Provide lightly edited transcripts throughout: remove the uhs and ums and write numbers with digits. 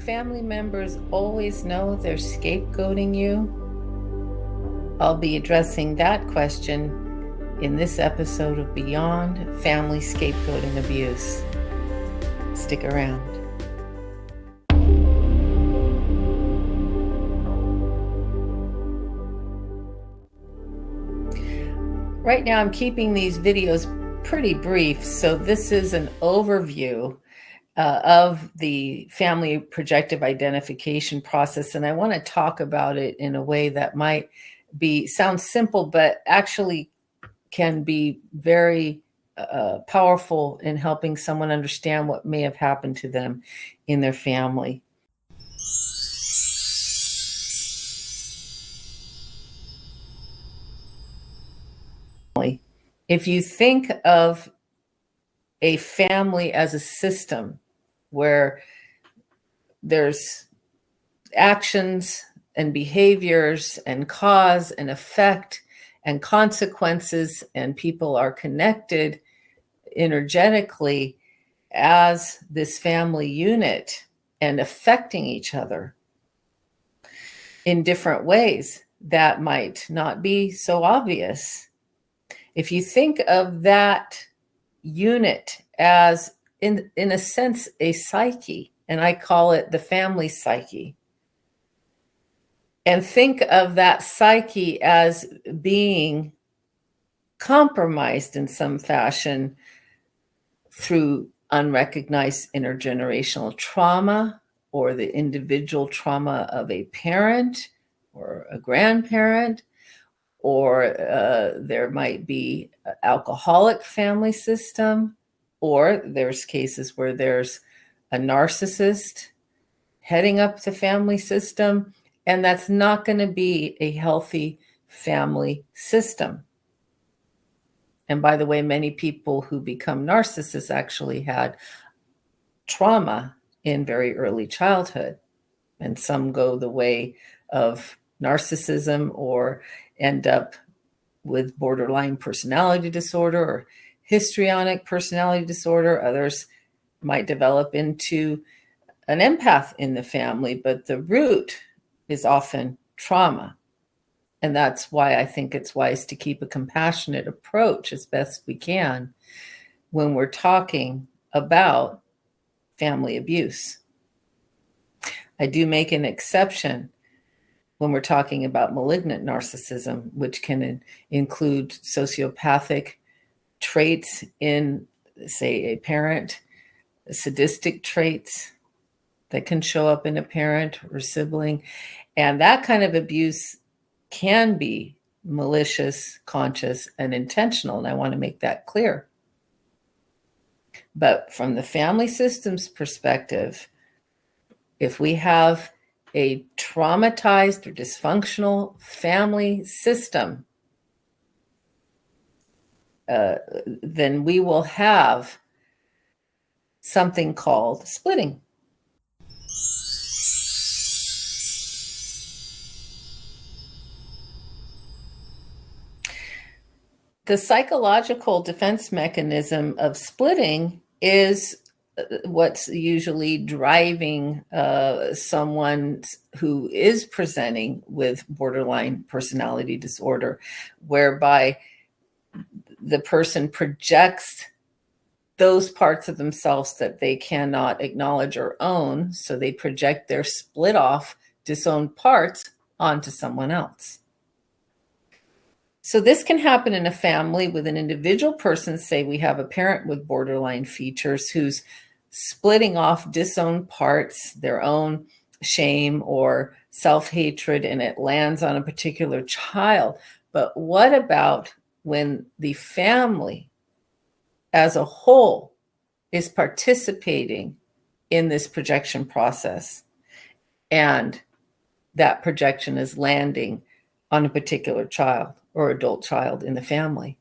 family members always know they're scapegoating you? I'll be addressing that question in this episode of Beyond Family Scapegoating Abuse. Stick around. Right now, I'm keeping these videos pretty brief, so this is an overview of the Family Projective Identification Process, and I want to talk about it in a way that might sound simple, but actually can be very powerful in helping someone understand what may have happened to them in their family. If you think of a family as a system where there's actions and behaviors and cause and effect and consequences, and people are connected energetically as this family unit and affecting each other in different ways that might not be so obvious. If you think of that unit as, in a sense, a psyche, and I call it the family psyche, and think of that psyche as being compromised in some fashion through unrecognized intergenerational trauma, or the individual trauma of a parent or a grandparent, or there might be an alcoholic family system, or there's cases where there's a narcissist heading up the family system, and that's not going to be a healthy family system. And by the way, many people who become narcissists actually had trauma in very early childhood, and some go the way of narcissism or end up with borderline personality disorder or histrionic personality disorder. Others might develop into an empath in the family, but the root is often trauma. And that's why I think it's wise to keep a compassionate approach as best we can when we're talking about family abuse. I do make an exception when we're talking about malignant narcissism, which can include sociopathic traits in, say, a parent, sadistic traits that can show up in a parent or sibling. And that kind of abuse can be malicious, conscious, and intentional. And I want to make that clear. But from the family system's perspective, if we have a traumatized or dysfunctional family system, then we will have something called splitting. The psychological defense mechanism of splitting is what's usually driving someone who is presenting with borderline personality disorder, whereby the person projects those parts of themselves that they cannot acknowledge or own. So they project their split off, disowned parts onto someone else. So this can happen in a family with an individual person. Say we have a parent with borderline features who's splitting off disowned parts, their own shame or self-hatred, and it lands on a particular child. But what about when the family as a whole is participating in this projection process, and that projection is landing on a particular child or adult child in the family?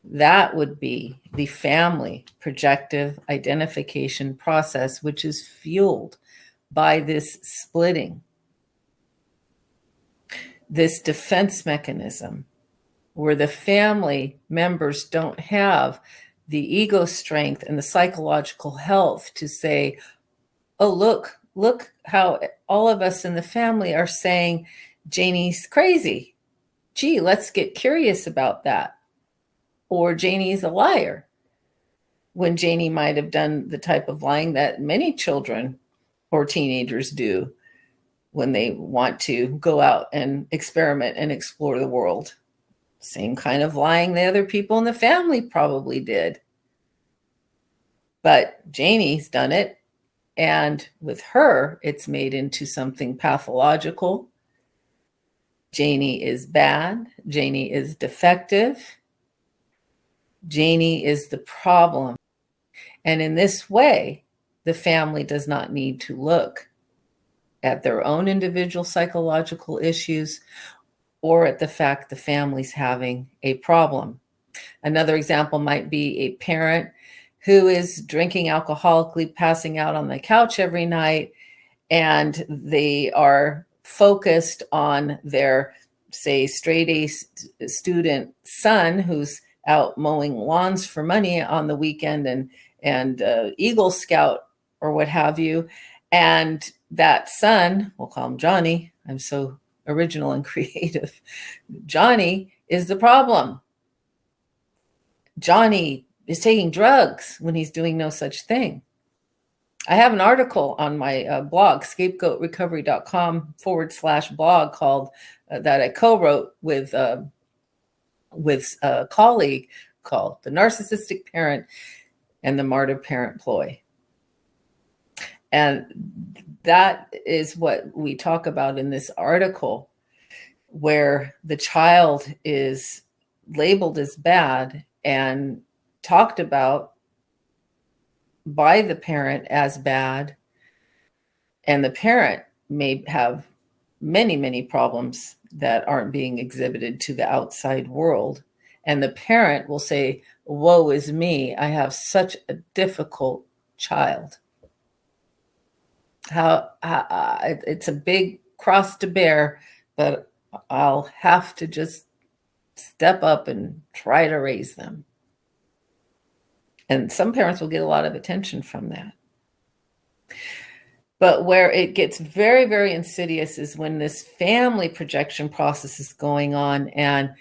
That would be the family projective identification process, which is fueled by this splitting, this defense mechanism, where the family members don't have the ego strength and the psychological health to say, oh, look how all of us in the family are saying Janie's crazy. Gee, let's get curious about that. Or Janie's a liar, when Janie might have done the type of lying that many children or teenagers do when they want to go out and experiment and explore the world. Same kind of lying the other people in the family probably did. But Janie's done it, and with her, it's made into something pathological. Janie is bad. Janie is defective. Janie is the problem. And in this way, the family does not need to look at their own individual psychological issues or at the fact the family's having a problem. Another example might be a parent who is drinking alcoholically, passing out on the couch every night, and they are focused on their, say, straight A student son who's out mowing lawns for money on the weekend and Eagle Scout or what have you. And that son, we'll call him Johnny. I'm so original and creative. Johnny is the problem. Johnny is taking drugs when he's doing no such thing. I have an article on my blog, scapegoatrecovery.com/blog, called that I co-wrote with a colleague, called The Narcissistic Parent and the Martyr Parent Ploy. And that is what we talk about in this article, where the child is labeled as bad and talked about by the parent as bad. And the parent may have many, many problems that aren't being exhibited to the outside world. And the parent will say, woe is me, I have such a difficult child. It's a big cross to bear, but I'll have to just step up and try to raise them. And some parents will get a lot of attention from that. But where it gets very, very insidious is when this family projection process is going on, and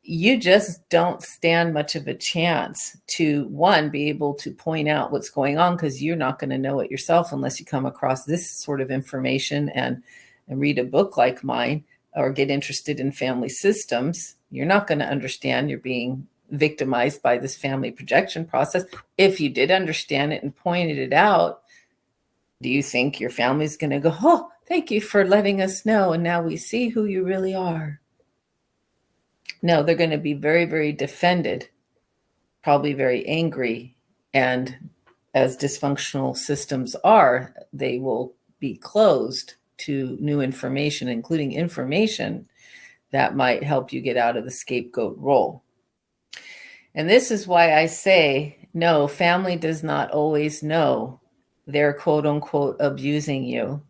you just don't stand much of a chance to, one, be able to point out what's going on, because you're not going to know it yourself unless you come across this sort of information and read a book like mine or get interested in family systems. You're not going to understand you're being victimized by this family projection process. If you did understand it and pointed it out, do you think your family's going to go, oh, thank you for letting us know, and now we see who you really are? No, they're going to be very, very defended, probably very angry. And as dysfunctional systems are, they will be closed to new information, including information that might help you get out of the scapegoat role. And this is why I say, no, family does not always know they're quote unquote abusing you.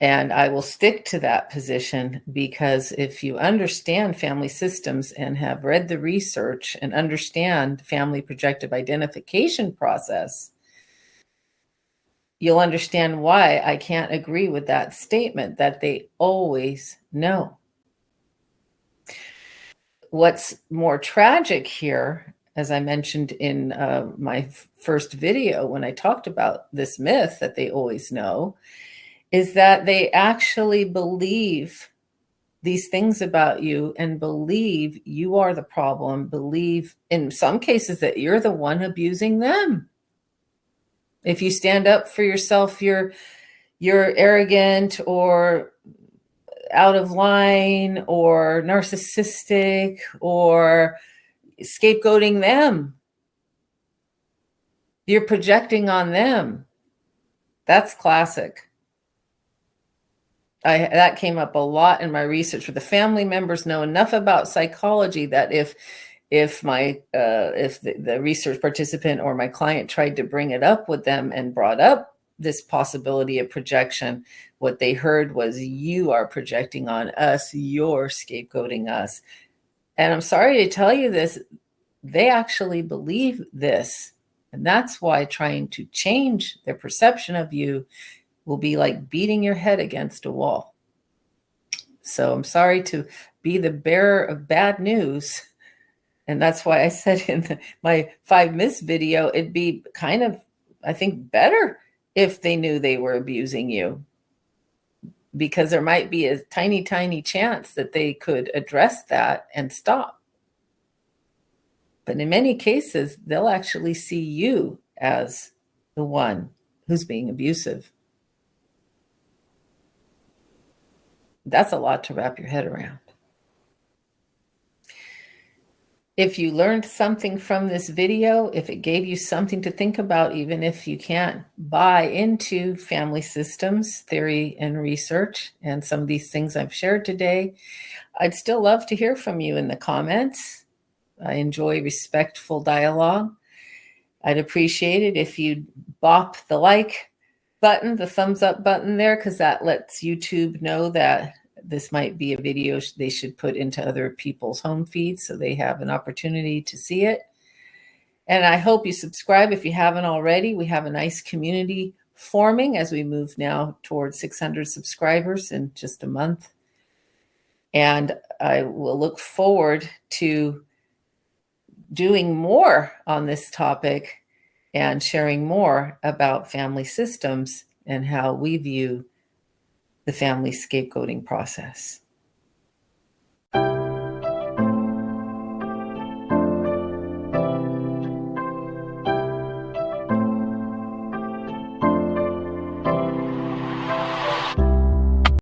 And I will stick to that position, because if you understand family systems and have read the research and understand Family Projective Identification Process, you'll understand why I can't agree with that statement that they always know. What's more tragic here, as I mentioned in my first video when I talked about this myth that they always know, is that they actually believe these things about you and believe you are the problem, believe in some cases that you're the one abusing them. If you stand up for yourself, you're arrogant or out of line or narcissistic or scapegoating them. You're projecting on them. That's classic. That came up a lot in my research, where the family members know enough about psychology that if the research participant or my client tried to bring it up with them and brought up this possibility of projection, what they heard was, you are projecting on us, you're scapegoating us. And I'm sorry to tell you this, they actually believe this. And that's why trying to change their perception of you will be like beating your head against a wall. So I'm sorry to be the bearer of bad news. And that's why I said in my 5 myths video, it'd be kind of, I think, better if they knew they were abusing you, because there might be a tiny, tiny chance that they could address that and stop. But in many cases, they'll actually see you as the one who's being abusive. That's a lot to wrap your head around. If you learned something from this video, if it gave you something to think about, even if you can't buy into family systems theory and research and some of these things I've shared today, I'd still love to hear from you in the comments. I enjoy respectful dialogue. I'd appreciate it if you'd bop the like button, the thumbs up button there, because that lets YouTube know that this might be a video they should put into other people's home feeds so they have an opportunity to see it. And I hope you subscribe if you haven't already. We have a nice community forming as we move now towards 600 subscribers in just a month. And I will look forward to doing more on this topic and sharing more about family systems and how we view the family scapegoating process.